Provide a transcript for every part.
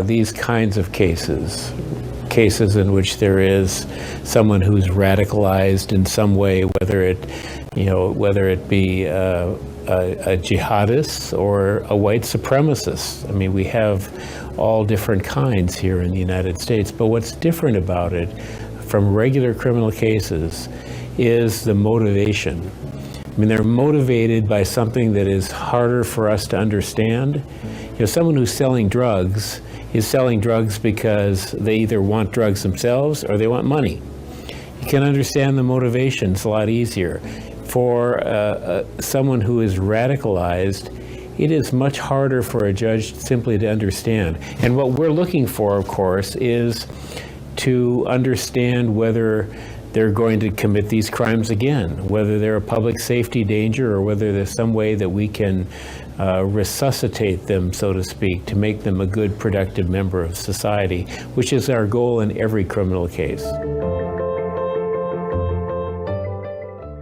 these kinds of cases in which there is someone who's radicalized in some way, whether it be a jihadist or a white supremacist. I mean, we have all different kinds here in the United States, but what's different about it from regular criminal cases is the motivation. I mean, they're motivated by something that is harder for us to understand. You know, someone who's selling drugs is selling drugs because they either want drugs themselves or they want money. You can understand the motivations a lot easier. For someone who is radicalized, it is much harder for a judge simply to understand. And what we're looking for, of course, is to understand whether they're going to commit these crimes again, whether they're a public safety danger or whether there's some way that we can resuscitate them, so to speak, to make them a good, productive member of society, which is our goal in every criminal case.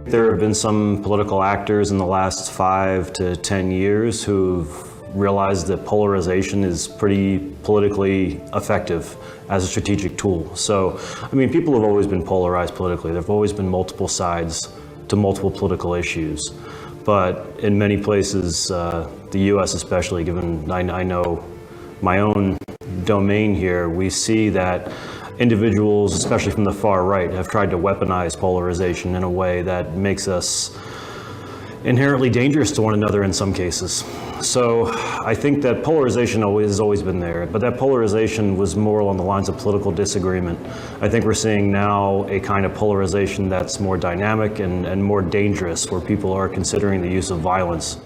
There have been some political actors in the last 5 to 10 years who've realized that polarization is pretty politically effective as a strategic tool. So, I mean, people have always been polarized politically. There have always been multiple sides to multiple political issues. But in many places, the US especially, given I know my own domain here, we see that individuals, especially from the far right, have tried to weaponize polarization in a way that makes us inherently dangerous to one another in some cases. So I think that polarization has always been there, but that polarization was more along the lines of political disagreement. I think we're seeing now a kind of polarization that's more dynamic and more dangerous, where people are considering the use of violence